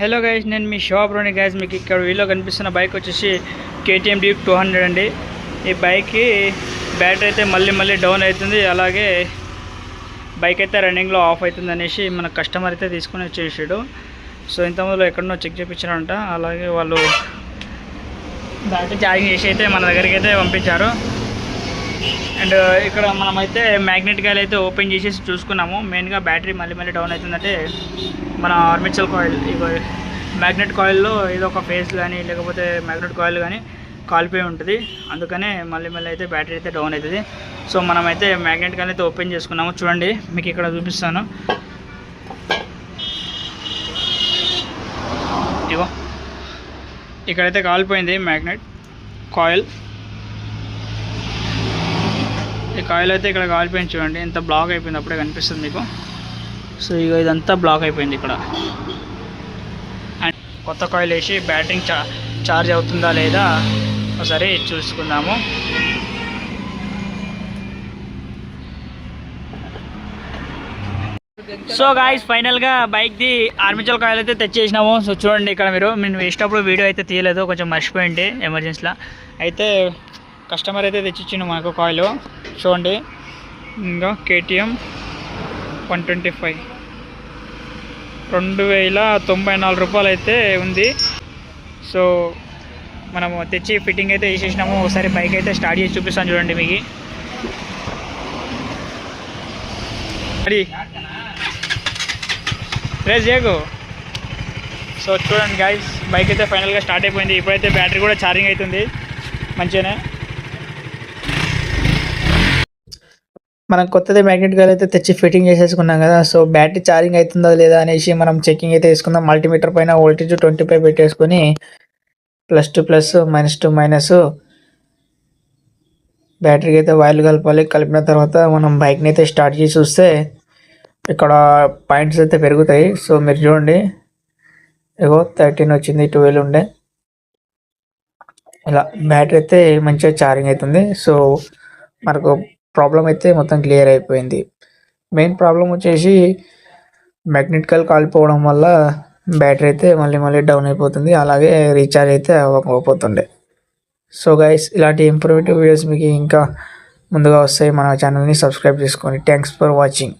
Hello guys, నేను మీ షాప్లోని guys. మీకు ఇక్కడ వీడియో కనిపిస్తున్న బైక్ వచ్చేసి KTM Duke 200 అండి. ఈ బైక్కి బ్యాటరీ అయితే మళ్ళీ డౌన్ అవుతుంది, అలాగే బైక్ అయితే రన్నింగ్లో ఆఫ్ అవుతుంది అనేసి మన కస్టమర్ అయితే తీసుకుని వచ్చేసాడు. సో ఇంతకుముందు ఎక్కడనో చెక్ చేయించారంట, అలాగే వాళ్ళు బ్యాటరీ ఛార్జింగ్ చేసి అయితే మన దగ్గరికి అయితే పంపించారు. అండ్ ఇక్కడ మనమైతే మ్యాగ్నెట్ కాయిల్ అయితే ఓపెన్ చేసేసి చూసుకున్నాము. మెయిన్గా బ్యాటరీ మళ్ళీ డౌన్ అవుతుందంటే మన ఆర్మేచర్ కాయిల్, ఇక మ్యాగ్నెట్ కాయిల్లో ఏదో ఒక ఫేస్ కానీ లేకపోతే మ్యాగ్నెట్ కాయిల్ కానీ కాలిపోయి ఉంటుంది. అందుకనే మళ్ళీ అయితే బ్యాటరీ అయితే డౌన్ అవుతుంది. సో మనమైతే మ్యాగ్నెట్ కాయిల్ అయితే ఓపెన్ చేసుకున్నాము. చూడండి, మీకు ఇక్కడ చూపిస్తాను. ఇగో ఇక్కడైతే కాలిపోయింది మ్యాగ్నెట్ కాయిల్. ఈ కాయిల్ అయితే ఇక్కడ కాలిపోయింది. చూడండి ఎంత బ్లాక్ అయిపోయింది, అప్పుడే కనిపిస్తుంది మీకు. సో ఇక ఇదంతా బ్లాక్ అయిపోయింది ఇక్కడ. అండ్ కొత్త కాయిల్ వేసి బ్యాటరీ ఛార్జ్ అవుతుందా లేదా ఒకసారి చూసుకుందాము. సో గాయ్స్, ఫైనల్గా బైక్ది ఆర్మేచర్ కాయిల్ అయితే తెచ్చేసినాము. సో చూడండి ఇక్కడ నేను వేసినప్పుడు వీడియో అయితే తీయలేదు, కొంచెం మర్చిపోయింది ఎమర్జెన్సీలో. అయితే కస్టమర్ అయితే తెచ్చిచ్చిండు మనకు కాయిల్. చూడండి, ఇంకా KTM 125 2094 రూపాయలు అయితే ఉంది. సో మనము తెచ్చి ఫిట్టింగ్ అయితే వేసేసినాము. ఒకసారి బైక్ అయితే స్టార్ట్ చేసి చూపిస్తాను. చూడండి మీకు అది రేస్ చేయకు. సో చూడండి గైస్, బైక్ అయితే ఫైనల్గా స్టార్ట్ అయిపోయింది. ఇప్పుడైతే బ్యాటరీ కూడా ఛార్జింగ్ అవుతుంది మంచిగానే. మనం కొత్తది మ్యాగ్నెట్ కాయిల్ అయితే తెచ్చి ఫిట్టింగ్ చేసేసుకున్నాం కదా. సో బ్యాటరీ ఛార్జింగ్ అవుతుందా లేదా అనేసి మనం చెకింగ్ అయితే వేసుకుందాం. మల్టీమీటర్ పైన వోల్టేజ్ 25 పెట్టేసుకొని +2+, -2- బ్యాటరీకి అయితే వైర్లు కలపాలి. కలిపిన తర్వాత మనం బైక్ని అయితే స్టార్ట్ చేసి చూస్తే ఇక్కడ పాయింట్స్ అయితే పెరుగుతాయి. సో మీరు చూడండి, ఇగో 13 వచ్చింది, 12 ఉండే. ఇలా బ్యాటరీ అయితే మంచిగా ఛార్జింగ్ అవుతుంది. సో మనకు ప్రాబ్లం అయితే మొత్తం క్లియర్ అయిపోయింది. మెయిన్ ప్రాబ్లం వచ్చేసి మ్యాగ్నెట్ కాయిల్ కాలిపోవడం వల్ల బ్యాటరీ అయితే మళ్ళీ డౌన్ అయిపోతుంది, అలాగే రీఛార్జ్ అయితే అవ్వకపోతుండే. సో గైస్, ఇలాంటి ఇంప్రూవేటివ్ వీడియోస్ మీకు ఇంకా ముందుగా వస్తాయి. మన ఛానల్ని సబ్స్క్రైబ్ చేసుకోండి. Thanks for watching.